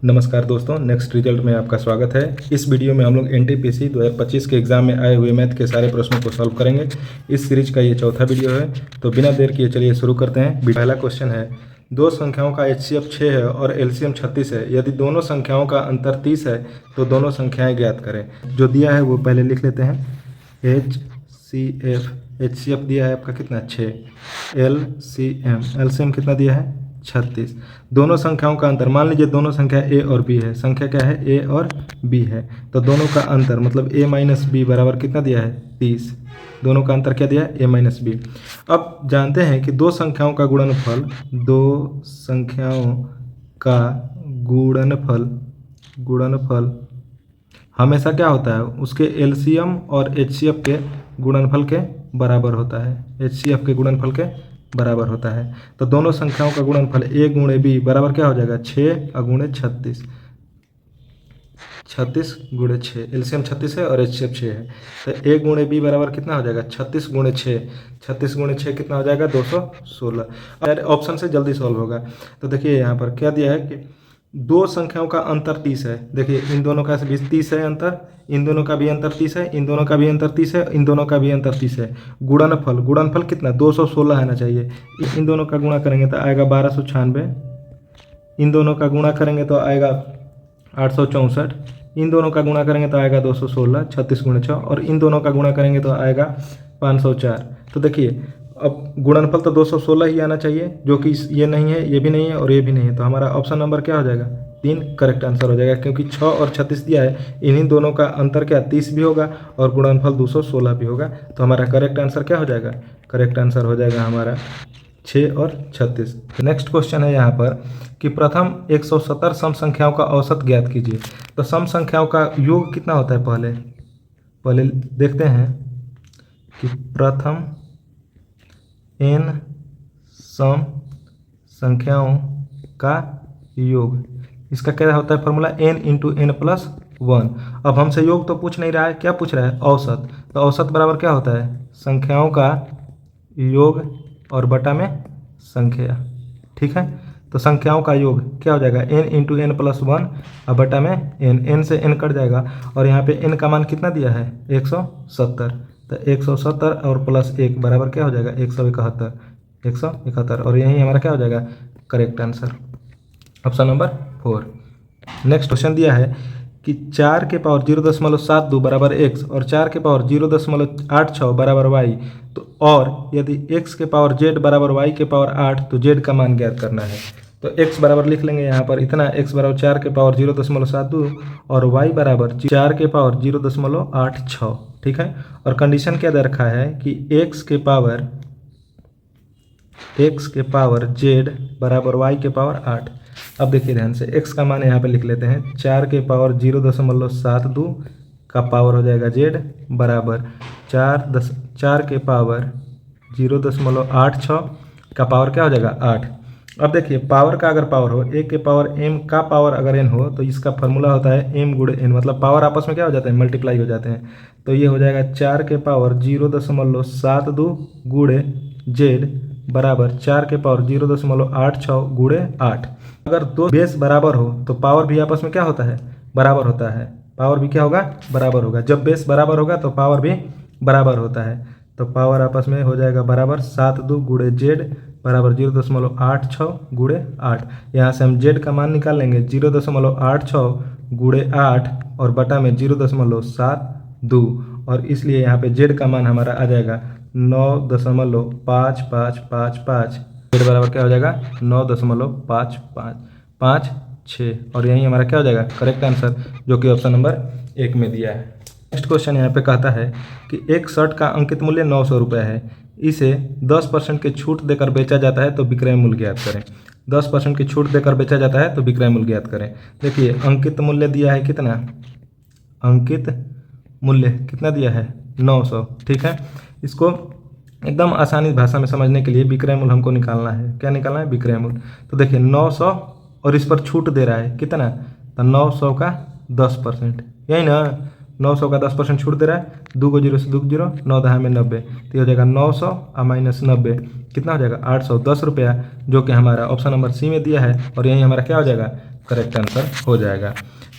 नमस्कार दोस्तों, next result में आपका स्वागत है। इस वीडियो में हम लोग एनटीपीसी 2025 के एग्जाम में आए हुए मैथ के सारे प्रश्नों को सॉल्व करेंगे। इस सीरीज का ये चौथा वीडियो है, तो बिना देर किए चलिए शुरू करते हैं। पहला क्वेश्चन है, दो संख्याओं का एचसीएफ 6 है और एलसीएम 36 है। यदि दोनों संख्याओं का अंतर 30 है तो दोनों संख्याएं ज्ञात करें। जो दिया है वो पहले लिख लेते हैं। एचसीएफ दिया है आपका कितना 6, एलसीएम कितना दिया है 36। दोनों संख्याओं का अंतर, मान लीजिए दोनों संख्या ए और बी है। संख्या क्या है, ए और बी है, तो दोनों का अंतर मतलब ए माइनस बी बराबर कितना दिया है 30। दोनों का अंतर क्या दिया है, ए माइनस बी। अब जानते हैं कि दो संख्याओं का गुणनफल, दो संख्याओं का गुणनफल हमेशा क्या होता है, उसके एलसीएम और एचसीएफ के गुणनफल के बराबर होता है। एचसीएफ के गुणनफल के बराबर होता है। तो दोनों संख्याओं का गुणनफल ए गुणे बी बराबर क्या हो जाएगा 6 गुणे 36। 36 गुणे 6, एलसीएम 36 है और एचसीएफ 6 है। तो ए गुणे बी बराबर कितना हो जाएगा 36 गुणे 6। 36 गुणे 6 कितना हो जाएगा 216। ऑप्शन से जल्दी सॉल्व होगा। तो देखिए यहाँ पर क्या दिया है कि दो संख्याओं का अंतर 30 है। देखिए इन दोनों का भी 30 है अंतर, इन दोनों का भी अंतर 30 है, इन दोनों का भी अंतर 30 है, इन दोनों का भी अंतर 30 है। गुणनफल कितना 216 आना चाहिए। इन दोनों का गुणा करेंगे तो आएगा 1296। इन दोनों का गुणा करेंगे तो आएगा 864। इन दोनों का गुणा करेंगे तो आएगा 216, 36 गुणे 6। और इन दोनों का गुणा करेंगे तो आएगा 504। तो देखिए अब गुणनफल तो 216 ही आना चाहिए, जो कि ये नहीं है, ये भी नहीं है और ये भी नहीं है। तो हमारा ऑप्शन नंबर क्या हो जाएगा 3 करेक्ट आंसर हो जाएगा, क्योंकि 6 और 36 दिया है। इन्हीं दोनों का अंतर क्या 30 भी होगा और गुणनफल 216 भी होगा। तो हमारा करेक्ट आंसर क्या हो जाएगा, करेक्ट आंसर हो जाएगा हमारा 6 और 36। नेक्स्ट क्वेश्चन है यहाँ पर कि प्रथम 170 सम संख्याओं का औसत ज्ञात कीजिए। तो सम संख्याओं का योग कितना होता है, पहले देखते हैं कि प्रथम n सम संख्याओं का योग, इसका क्या होता है formula n into n plus 1। अब हमसे योग तो पूछ नहीं रहा है, क्या पूछ रहा है औसत। तो औसत बराबर क्या होता है, संख्याओं का योग और बटा में संख्या। ठीक है, तो संख्याओं का योग क्या हो जाएगा n इंटू n प्लस 1 और बटा में n से n कट जाएगा। और यहाँ पे n का मान कितना दिया है 170। तो 170 और प्लस 1 बराबर क्या हो जाएगा 171। और यही हमारा क्या हो जाएगा correct answer, option number 4। Next question दिया है कि 4 के पावर 0.72 बराबर x और 4 के पावर 0.86 बराबर y। तो और यदि x के पावर z बराबर y के पावर 8 तो z का मान ज्ञात करना है। तो x बराबर लिख लेंगे यहाँ पर इतना, x बराबर 4 के पावर 0.72 और y बराबर 4 के पावर 0.86। ठीक है, और कंडीशन क्या दे रखा है कि x के पावर z बराबर y के पावर 8। अब देखिए ध्यान से, x का मान यहाँ पे लिख लेते हैं 4 के पावर 0.72 का पावर हो जाएगा z बराबर 4 के पावर 0.86 का पावर क्या हो जाएगा 8। अब देखिए पावर का अगर पावर हो, a के पावर m का पावर अगर n हो तो इसका फार्मूला होता है m गुणे n, मतलब पावर आपस में क्या हो जाते हैं मल्टीप्लाई हो जाते हैं। तो ये हो जाएगा 4 के पावर 0.72 गुणे z बराबर 4 के पावर 0.86 गुणे 8। अगर दो बेस बराबर हो तो पावर भी आपस में क्या होता है बराबर होता है। पावर भी क्या होगा बराबर होगा, जब बेस बराबर होगा तो पावर भी बराबर होता है। तो पावर आपस में हो जाएगा बराबर 72 गुणे z बराबर 0.86 गुणे 8। यहाँ से हम z का मान निकाल लेंगे 0.86 गुणे 8 और बटा में 0.72, और इसलिए यहाँ पे z का मान हमारा आ जाएगा 9.5555। z बराबर क्या हो जाएगा 9.5556, और यही हमारा क्या हो जाएगा करेक्ट आंसर, जो कि ऑप्शन नंबर 1 में दिया है। नेक्स्ट क्वेश्चन यहाँ पे कहता है कि एक शर्ट का अंकित मूल्य 900 रुपये है, इसे 10% की छूट देकर बेचा जाता है तो विक्रय मूल्य ज्ञात करें। 10% की छूट देकर बेचा जाता है तो विक्रय मूल्य ज्ञात करें। देखिए अंकित मूल्य दिया है कितना, अंकित मूल्य कितना दिया है 900। ठीक है, इसको एकदम आसानी भाषा में समझने के लिए विक्रय मूल्य हमको निकालना है। क्या निकालना है, विक्रय मूल्य। तो देखिए 900 और इस पर छूट दे रहा है कितना, तो 900 का 10%, यही ना 900 का 10% छूट दे रहा है। 2 को 0 से 2 0, 9 दहा में 90, तो ये हो जाएगा 900 और माइनस 90 कितना हो जाएगा 810 रुपया, जो कि हमारा ऑप्शन नंबर सी में दिया है। और यही हमारा क्या हो जाएगा करेक्ट आंसर हो जाएगा।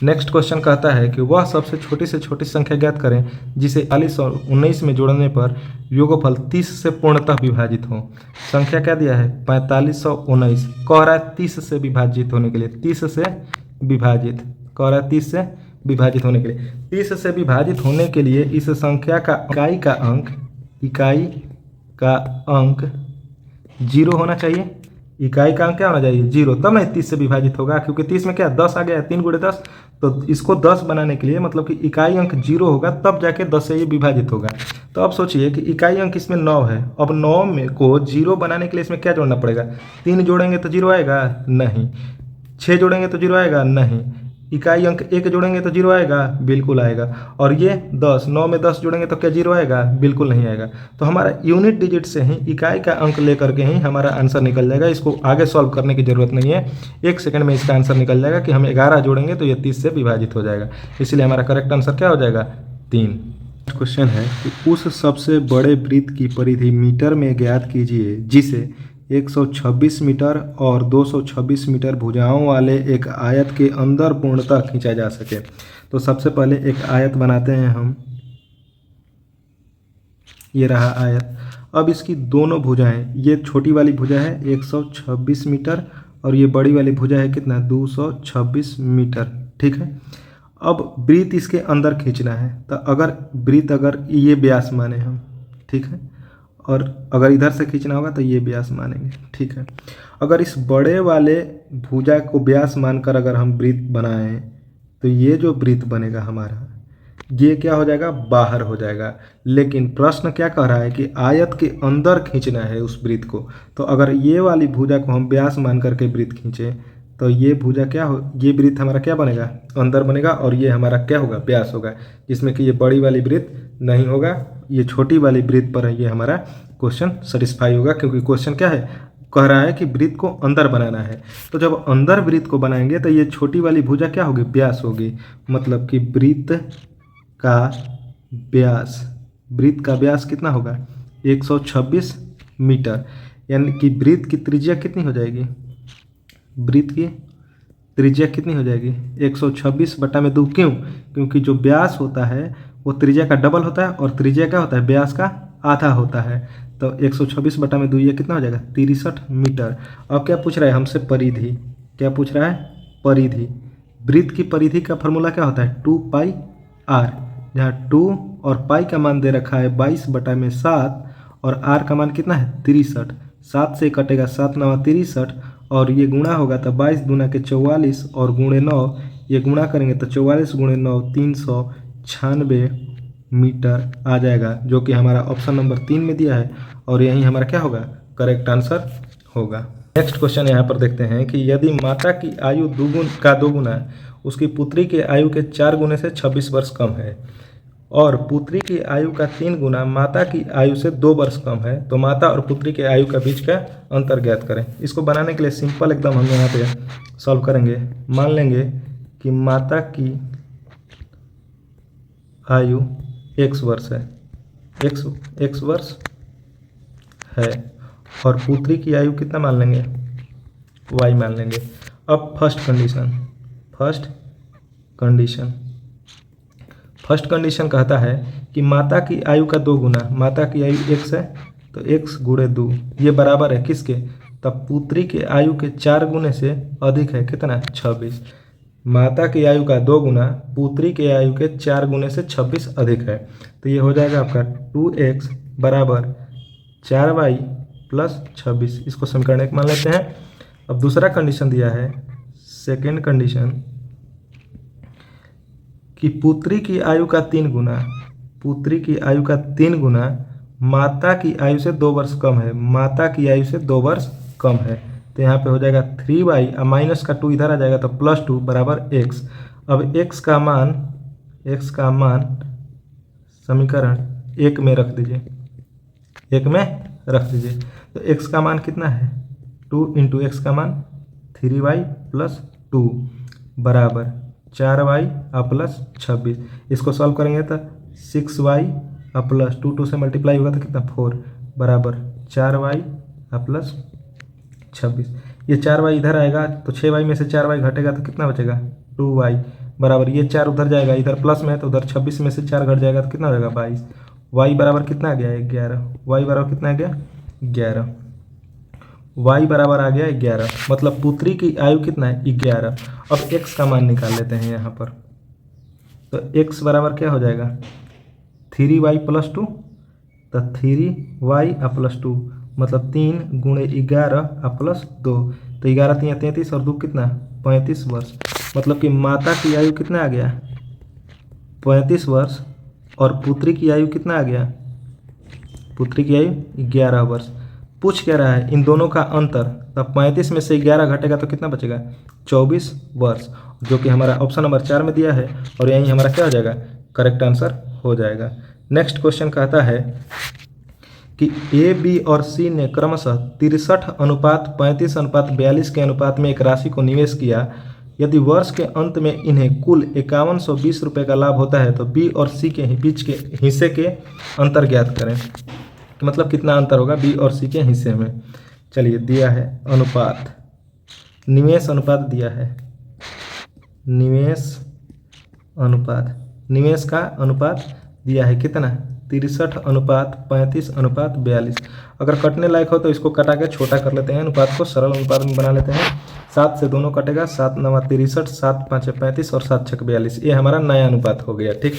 नेक्स्ट क्वेश्चन कहता है कि वह सबसे छोटी से छोटी संख्या ज्ञात करें जिसे 41 और 19 में जोड़ने पर योगफल 30 से पूर्णतः विभाजित हो। संख्या क्या दिया है 45 और 19, कह रहा है 30 से विभाजित होने के लिए, 30 से विभाजित, कह रहा है 30 से विभाजित होने के लिए, 30 से विभाजित होने के लिए इस संख्या का इकाई का अंक 0 होना चाहिए। इकाई का अंक क्या होना चाहिए 0, तब ना 30 से विभाजित होगा, क्योंकि 30 में क्या 10 आ गया है, 3 × 10, तो इसको 10 बनाने के लिए मतलब कि इकाई अंक 0 होगा, तब जाके 10 से ये विभाजित होगा। तो अब सोचिए कि इकाई अंक इसमें 9 है, अब 9 में को 0 बनाने के लिए इसमें क्या जोड़ना पड़ेगा, 3 जोड़ेंगे तो 0 आएगा नहीं, 6 जोड़ेंगे तो 0 आएगा नहीं, इकाई अंक 1 जोड़ेंगे तो 0 आएगा, बिल्कुल आएगा, और ये 10, 9 में 10 जोड़ेंगे तो क्या 0 आएगा, बिल्कुल नहीं आएगा। तो हमारा यूनिट डिजिट से ही इकाई का अंक लेकर के ही हमारा आंसर निकल जाएगा। इसको आगे सॉल्व करने की ज़रूरत नहीं है, 1 सेकंड में इसका आंसर निकल जाएगा कि हम 11 जोड़ेंगे तो ये 30 से विभाजित हो जाएगा। इसलिए हमारा करेक्ट आंसर क्या हो जाएगा 3। क्वेश्चन है कि उस सबसे बड़े वृत्त की परिधि मीटर में ज्ञात कीजिए जिसे 126 मीटर और 226 मीटर भुजाओं वाले एक आयत के अंदर पूर्णतः खींचा जा सके। तो सबसे पहले एक आयत बनाते हैं हम, ये रहा आयत। अब इसकी दोनों भुजाएं, ये छोटी वाली भुजा है 126 मीटर और ये बड़ी वाली भुजा है कितना 226 मीटर, ठीक है। अब वृत्त इसके अंदर खींचना है, तो अगर वृत्त अगर ये व्यास माने हम, ठीक है, और अगर इधर से खींचना होगा तो ये व्यास मानेंगे, ठीक है। अगर इस बड़े वाले भुजा को व्यास मानकर अगर हम वृत्त बनाएं तो ये जो वृत्त बनेगा हमारा, ये क्या हो जाएगा बाहर हो जाएगा। लेकिन प्रश्न क्या कह रहा है कि आयत के अंदर खींचना है उस वृत्त को। तो अगर ये वाली भुजा को हम व्यास मान करके वृत्त खींचें तो ये भुजा क्या हो, ये वृत्त हमारा क्या बनेगा अंदर बनेगा, और ये हमारा क्या होगा व्यास होगा, जिसमें कि ये बड़ी वाली वृत्त नहीं होगा, ये छोटी वाली वृत्त पर ये हमारा क्वेश्चन सेटिस्फाई होगा। क्योंकि क्वेश्चन क्या है कह रहा है कि वृत्त को अंदर बनाना है। तो जब अंदर वृत्त को बनाएंगे तो ये छोटी वाली भुजा क्या होगी व्यास होगी, मतलब कि वृत्त का व्यास कितना होगा 126 मीटर, यानी कि वृत्त की त्रिज्या कितनी हो जाएगी, वृत्त की त्रिज्या कितनी हो जाएगी 126/2। क्यों, क्योंकि जो व्यास होता है वो त्रिज्या का डबल होता है और त्रिज्या क्या होता है व्यास का आधा होता है। तो 126/2 ये कितना हो जाएगा 63 मीटर। अब क्या पूछ रहा है हमसे परिधि, क्या पूछ रहा है परिधि। वृत्त की परिधि का फॉर्मूला क्या होता है 2πr, जहाँ 2 और पाई का मान दे रखा है 22/7 और r का मान कितना है 63, 7 से कटेगा 7 9 63 और ये गुणा होगा तो 22 दूना के 44 और गुणे 9, ये गुणा करेंगे तो 44 × 9 396 मीटर आ जाएगा, जो कि हमारा ऑप्शन नंबर 3 में दिया है और यही हमारा क्या होगा करेक्ट आंसर होगा। नेक्स्ट क्वेश्चन यहाँ पर देखते हैं कि यदि माता की आयु दोगुना उसकी पुत्री के आयु के 4 गुने से 26 वर्ष कम है और पुत्री की आयु का 3 गुना माता की आयु से 2 वर्ष कम है, तो माता और पुत्री के आयु का बीच का अंतर ज्ञात करें। इसको बनाने के लिए सिंपल एकदम हम यहाँ पे सॉल्व करेंगे। मान लेंगे कि माता की आयु x वर्ष है, x वर्ष है और पुत्री की आयु कितना मान लेंगे y मान लेंगे। अब फर्स्ट कंडीशन कहता है कि माता की आयु का 2 गुना, माता की आयु x है तो x × 2 ये बराबर है किसके, तब पुत्री के आयु के 4 गुने से अधिक है कितना 26। माता की आयु का 2 गुना पुत्री के आयु के 4 गुने से 26 अधिक है, तो ये हो जाएगा आपका 2x बराबर 4y + 26। इसको समीकरण 1 मान लेते हैं। अब दूसरा कंडीशन दिया है सेकेंड कंडीशन कि पुत्री की आयु का 3 गुना माता की आयु से 2 वर्ष कम है, माता की आयु से 2 वर्ष कम है, तो यहाँ पे हो जाएगा 3y और माइनस का 2 इधर आ जाएगा तो +2 बराबर x। अब x का मान समीकरण 1 में रख दीजिए, तो x का मान कितना है 2 × x का मान 3y + 2 बराबर 4y + 26। इसको सॉल्व करेंगे तो 6y + 2 से मल्टीप्लाई होगा तो कितना 4 बराबर 4y + 26। ये 4y इधर आएगा तो 6y में से 4y घटेगा तो कितना बचेगा 2y बराबर ये 4 उधर जाएगा, इधर प्लस में है तो उधर 26 में से 4 घट जाएगा तो कितना हो जाएगा 22। y बराबर कितना आ गया 11, y बराबर कितना आ गया 11, y बराबर आ गया 11, मतलब पुत्री की आयु कितना है 11। अब x का मान निकाल लेते हैं यहाँ पर, तो x बराबर क्या हो जाएगा 3y + 2, तो 3y + 2 मतलब 3 × 11 + 2, तो 11 3 33 और 2 कितना 35 वर्ष, मतलब कि माता की आयु कितना आ गया 35 वर्ष और पुत्री की आयु कितना आ गया, पुत्री की आयु 11 वर्ष। पूछ क्या रहा है इन दोनों का अंतर, तब 35 में से 11 घटेगा तो कितना बचेगा 24 वर्ष, जो कि हमारा ऑप्शन नंबर 4 में दिया है और यही हमारा क्या हो जाएगा करेक्ट आंसर हो जाएगा। नेक्स्ट क्वेश्चन कहता है कि ए बी और सी ने क्रमशः 63:35:42 के अनुपात में एक राशि को निवेश किया। यदि वर्ष के अंत में इन्हें कुल 5120 रुपये का लाभ होता है तो बी और सी के बीच के हिस्से के अंतर ज्ञात करें। मतलब कितना अंतर होगा बी और सी के हिस्से में। चलिए दिया है अनुपात, निवेश अनुपात दिया है, निवेश अनुपात, निवेश का अनुपात दिया है कितना 63:35:42। अगर कटने लायक हो तो इसको कटा के छोटा कर लेते हैं, अनुपात को सरल अनुपात में बना लेते हैं। 7 से दोनों कटेगा, 7 9 63, 7 5 35 और 7 6 42, ये हमारा नया अनुपात हो गया। ठीक,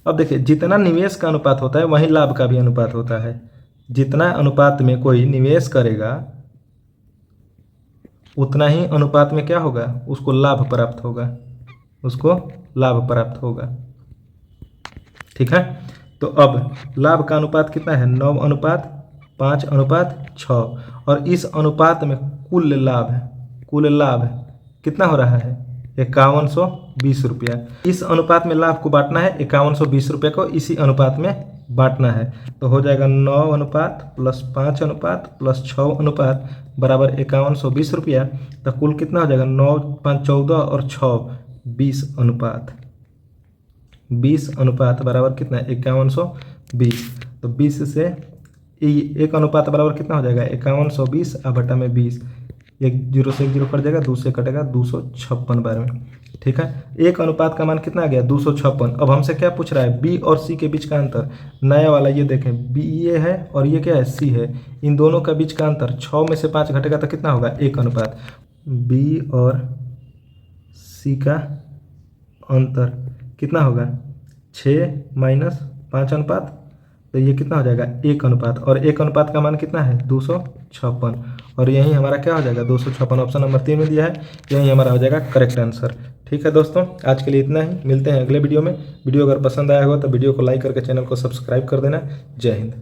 अब देखिए जितना निवेश का अनुपात होता है वहीं लाभ का भी अनुपात होता है। जितना अनुपात में कोई निवेश करेगा उतना ही अनुपात में क्या होगा उसको लाभ प्राप्त होगा, उसको लाभ प्राप्त होगा। ठीक है, तो अब लाभ का अनुपात कितना है 9:5:6 और इस अनुपात में कुल लाभ है, कुल लाभ कितना हो रहा है 5120 रुपया। इस अनुपात में लाभ को बांटना है 5120 रुपये को इसी अनुपात में बांटना है, तो हो जाएगा 9 + 5 + 6 बराबर 5120 रुपया। तो कुल कितना हो जाएगा 9 5 14 और 6 20 अनुपात, 20 अनुपात बराबर कितना 5120। तो 20 से एक अनुपात बराबर कितना हो जाएगा 5120 बटा में 20, 1 0 से 1 0 कट जाएगा, 2 से कटेगा 256 बार में। ठीक है, एक अनुपात का मान कितना आ गया 256। अब हमसे क्या पूछ रहा है बी और सी के बीच का अंतर, नया वाला ये देखें बी ये है और ये क्या है सी है, इन दोनों का बीच का अंतर 6 में से 5 घटेगा तो कितना होगा 1 अनुपात। बी और सी का अंतर कितना होगा 6 - 5 अनुपात, तो ये कितना हो जाएगा 1 अनुपात, और 1 अनुपात का मान कितना है 256, और यही हमारा क्या हो जाएगा 256 ऑप्शन नंबर 3 में दिया है, यही हमारा हो जाएगा करेक्ट आंसर। ठीक है दोस्तों, आज के लिए इतना ही, मिलते हैं अगले वीडियो में। वीडियो अगर पसंद आया हो तो वीडियो को लाइक करके चैनल को सब्सक्राइब कर देना। जय हिंद।